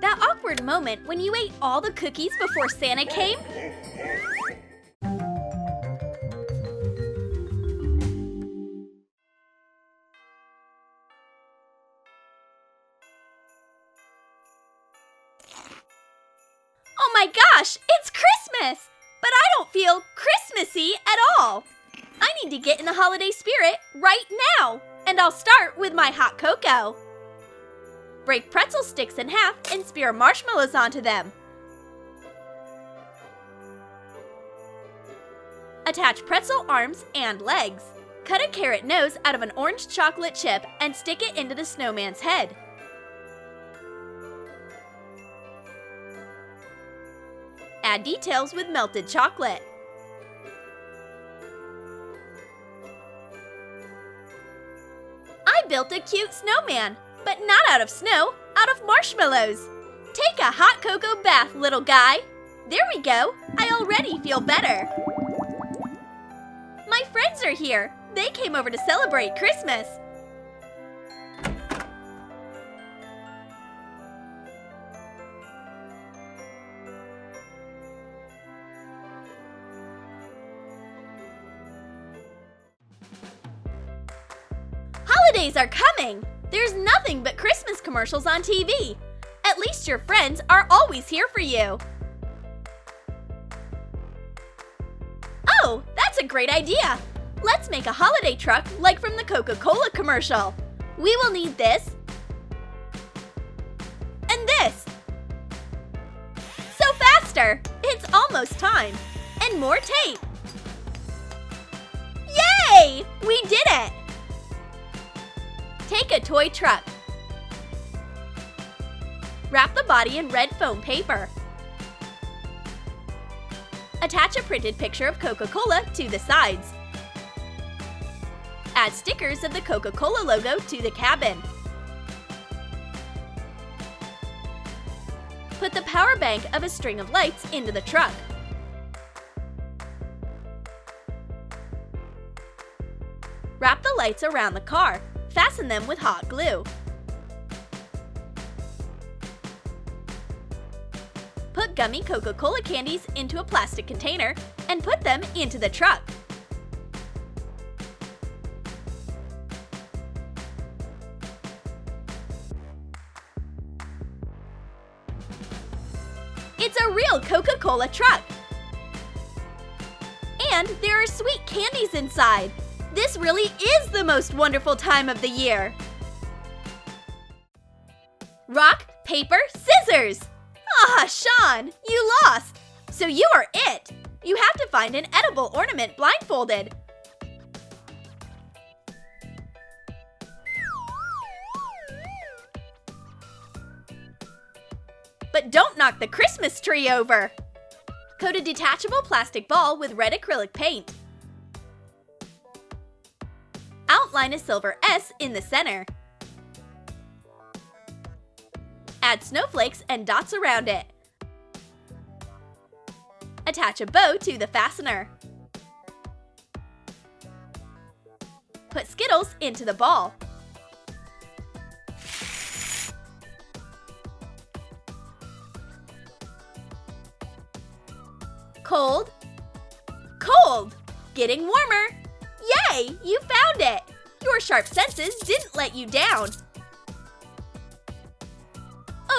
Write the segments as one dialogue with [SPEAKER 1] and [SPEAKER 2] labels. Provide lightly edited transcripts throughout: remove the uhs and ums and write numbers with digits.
[SPEAKER 1] That awkward moment when you ate all the cookies before Santa came? Oh my gosh, it's Christmas! But I don't feel Christmassy at all. I need to get in the holiday spirit right now, and I'll start with my hot cocoa. Break pretzel sticks in half and spear marshmallows onto them. Attach pretzel arms and legs. Cut a carrot nose out of an orange chocolate chip and stick it into the snowman's head. Add details with melted chocolate. I built a cute snowman, but not out of snow, out of marshmallows. Take a hot cocoa bath, little guy. There we go. I already feel better. My friends are here. They came over to celebrate Christmas. Holidays are coming! There's nothing but Christmas commercials on TV. At least your friends are always here for you. Oh, that's a great idea! Let's make a holiday truck like from the Coca-Cola commercial. We will need this and this. So faster! It's almost time. And more tape. Yay! We did it! Take a toy truck. Wrap the body in red foam paper. Attach a printed picture of Coca-Cola to the sides. Add stickers of the Coca-Cola logo to the cabin. Put the power bank of a string of lights into the truck. Wrap the lights around the car. Fasten them with hot glue. Put Gummy Coca Cola candies into a plastic container and put them into the truck. It's a real Coca-Cola truck! And there are sweet candies inside! This really is the most wonderful time of the year! Rock, paper, scissors! Ah, Sean, you lost! So you are it! You have to find an edible ornament blindfolded. But don't knock the Christmas tree over! Coat a detachable plastic ball with red acrylic paint. Outline a silver S in the center. Add snowflakes and dots around it. Attach a bow to the fastener. Put Skittles into the ball. Cold, cold, getting warmer. Yay, you found it! Your sharp senses didn't let you down.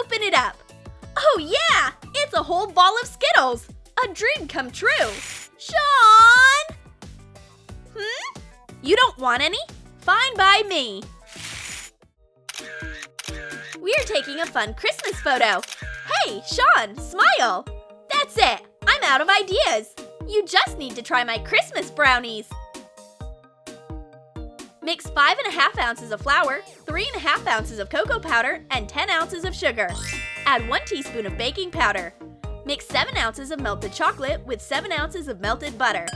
[SPEAKER 1] Open it up. Oh yeah, it's a whole ball of Skittles. A dream come true. Sean! You don't want any? Fine by me. We're taking a fun Christmas photo. Hey, Sean, smile. That's it. I'm out of ideas. You just need to try my Christmas brownies. Mix 5½ ounces of flour, 3½ ounces of cocoa powder, and 10 ounces of sugar. Add 1 teaspoon of baking powder. Mix 7 ounces of melted chocolate with 7 ounces of melted butter.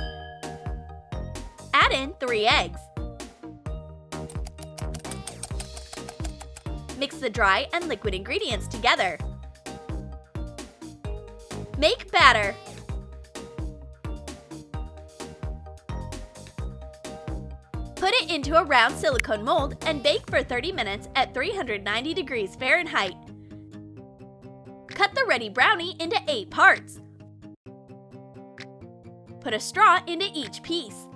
[SPEAKER 1] Add in 3 eggs. Mix the dry and liquid ingredients together. Make batter. Put it into a round silicone mold and bake for 30 minutes at 390 degrees Fahrenheit. Cut the ready brownie into 8 parts. Put a straw into each piece.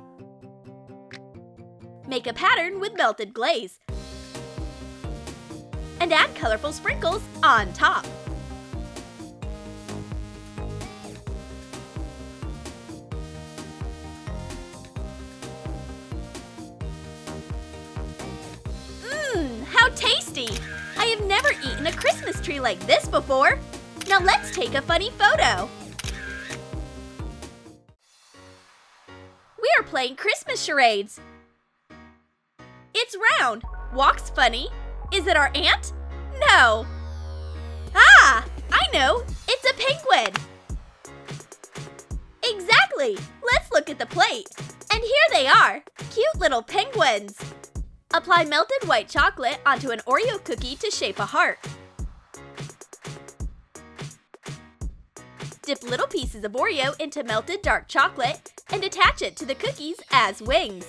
[SPEAKER 1] Make a pattern with melted glaze. And add colorful sprinkles on top. How tasty! I have never eaten a Christmas tree like this before. Now let's take a funny photo. We are playing Christmas charades. It's round, walks funny. Is it our aunt? No. Ah, I know, it's a penguin. Exactly, let's look at the plate. And here they are, cute little penguins. Apply melted white chocolate onto an Oreo cookie to shape a heart. Dip little pieces of Oreo into melted dark chocolate and attach it to the cookies as wings.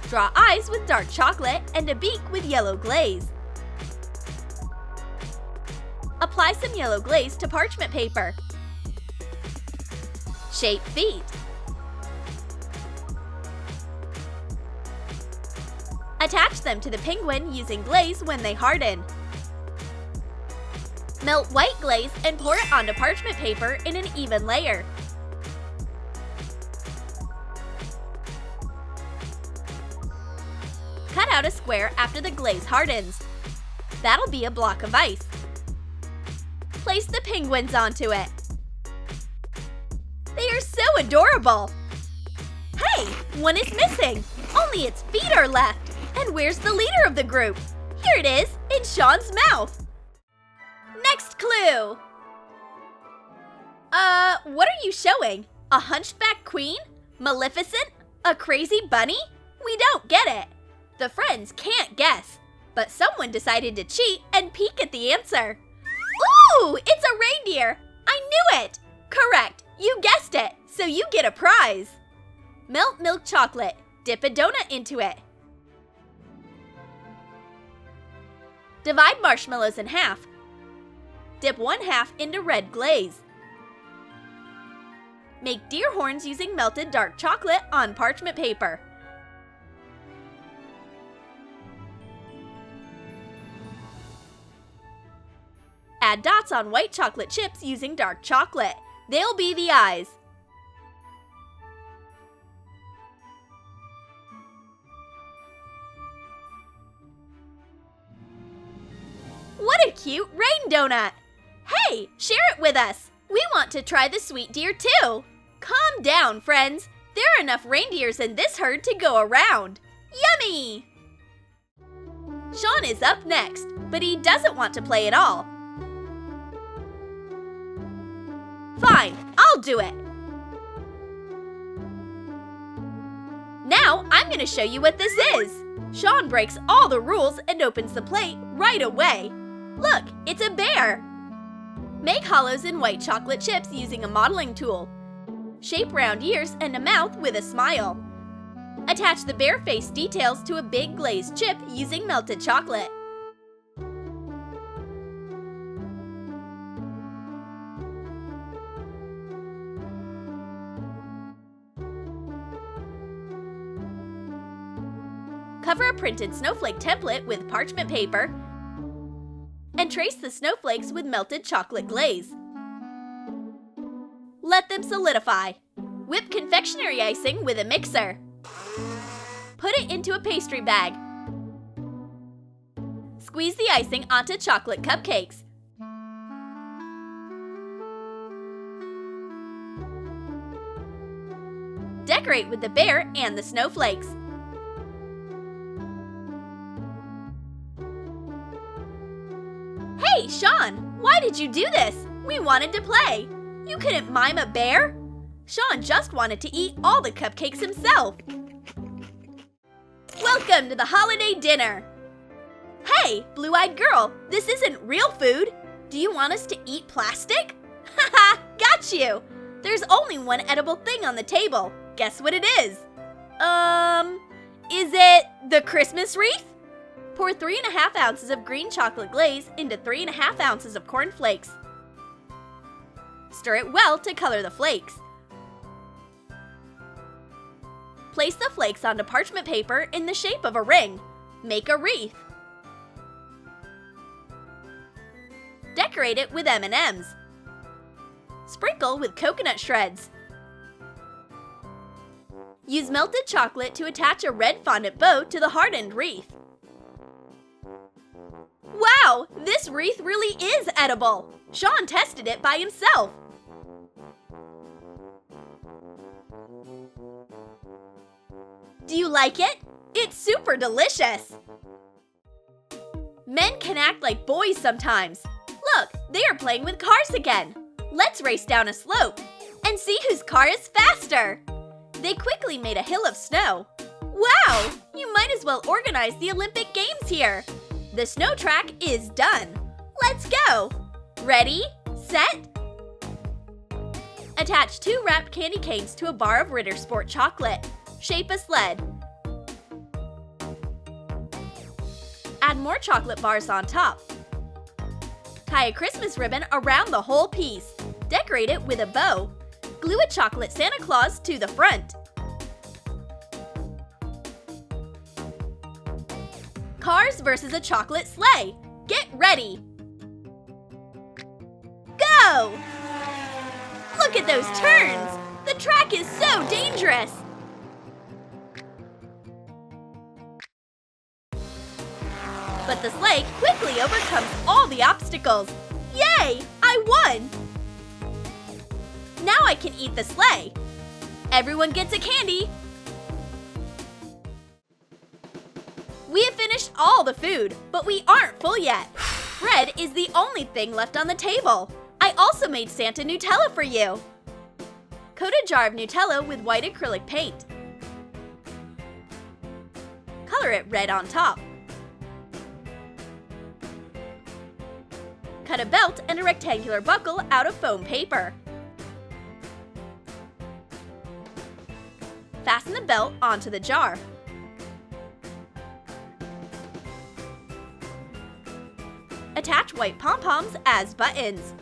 [SPEAKER 1] Draw eyes with dark chocolate and a beak with yellow glaze. Apply some yellow glaze to parchment paper. Shape feet. Attach them to the penguin using glaze when they harden. Melt white glaze and pour it onto parchment paper in an even layer. Cut out a square after the glaze hardens. That'll be a block of ice. Place the penguins onto it. They are so adorable! Hey, one is missing! Only its feet are left! And where's the leader of the group? Here it is, in Sean's mouth! Next clue! What are you showing? A hunchback queen? Maleficent? A crazy bunny? We don't get it! The friends can't guess, but someone decided to cheat and peek at the answer. Ooh, it's a reindeer! I knew it! Correct, you guessed it, so you get a prize. Melt milk chocolate, dip a donut into it. Divide marshmallows in half. Dip one half into red glaze. Make deer horns using melted dark chocolate on parchment paper. Add dots on white chocolate chips using dark chocolate. They'll be the eyes. What a cute rain donut! Hey, share it with us! We want to try the sweet deer too! Calm down, friends! There are enough reindeers in this herd to go around! Yummy! Sean is up next, but he doesn't want to play at all. Fine, I'll do it! Now I'm going to show you what this is! Sean breaks all the rules and opens the plate right away. Look, it's a bear! Make hollows in white chocolate chips using a modeling tool. Shape round ears and a mouth with a smile. Attach the bear face details to a big glazed chip using melted chocolate. Cover a printed snowflake template with parchment paper and trace the snowflakes with melted chocolate glaze. Let them solidify. Whip confectionery icing with a mixer. Put it into a pastry bag. Squeeze the icing onto chocolate cupcakes. Decorate with the bear and the snowflakes. Hey, Sean, why did you do this? We wanted to play. You couldn't mime a bear? Sean just wanted to eat all the cupcakes himself. Welcome to the holiday dinner. Hey, blue-eyed girl, this isn't real food. Do you want us to eat plastic? Haha, got you. There's only one edible thing on the table. Guess what it is? Is it the Christmas wreath? Pour 3½ ounces of green chocolate glaze into 3½ ounces of corn flakes. Stir it well to color the flakes. Place the flakes onto parchment paper in the shape of a ring. Make a wreath. Decorate it with M&Ms. Sprinkle with coconut shreds. Use melted chocolate to attach a red fondant bow to the hardened wreath. Wow! This wreath really is edible! Sean tested it by himself. Do you like it? It's super delicious! Men can act like boys sometimes. Look, they are playing with cars again. Let's race down a slope and see whose car is faster. They quickly made a hill of snow. Wow! You might as well organize the Olympic Games here. The snow track is done. Let's go! Ready, set? Attach 2 wrapped candy canes to a bar of Ritter Sport chocolate. Shape a sled. Add more chocolate bars on top. Tie a Christmas ribbon around the whole piece. Decorate it with a bow. Glue a chocolate Santa Claus to the front. Cars versus a chocolate sleigh. Get ready! Go! Look at those turns! The track is so dangerous! But the sleigh quickly overcomes all the obstacles. Yay! I won! Now I can eat the sleigh. Everyone gets a candy. We have finished all the food, but we aren't full yet. Bread is the only thing left on the table. I also made Santa Nutella for you. Coat a jar of Nutella with white acrylic paint. Color it red on top. Cut a belt and a rectangular buckle out of foam paper. Fasten the belt onto the jar. Attach white pom-poms as buttons.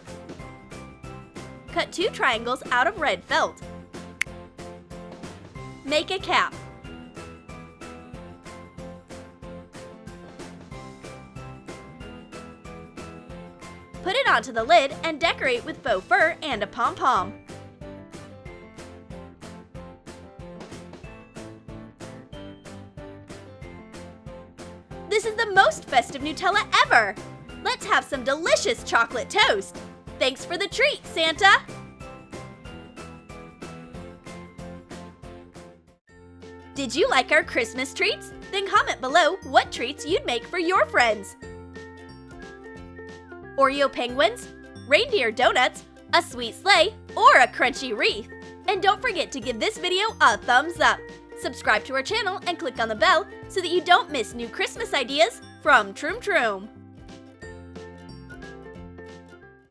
[SPEAKER 1] Cut 2 triangles out of red felt. Make a cap. Put it onto the lid and decorate with faux fur and a pom-pom. This is the most festive Nutella ever! Let's have some delicious chocolate toast! Thanks for the treat, Santa! Did you like our Christmas treats? Then comment below what treats you'd make for your friends. Oreo Penguins, Reindeer Doughnuts, a sweet sleigh, or a crunchy wreath. And don't forget to give this video a thumbs up. Subscribe to our channel and click on the bell so that you don't miss new Christmas ideas from Troom.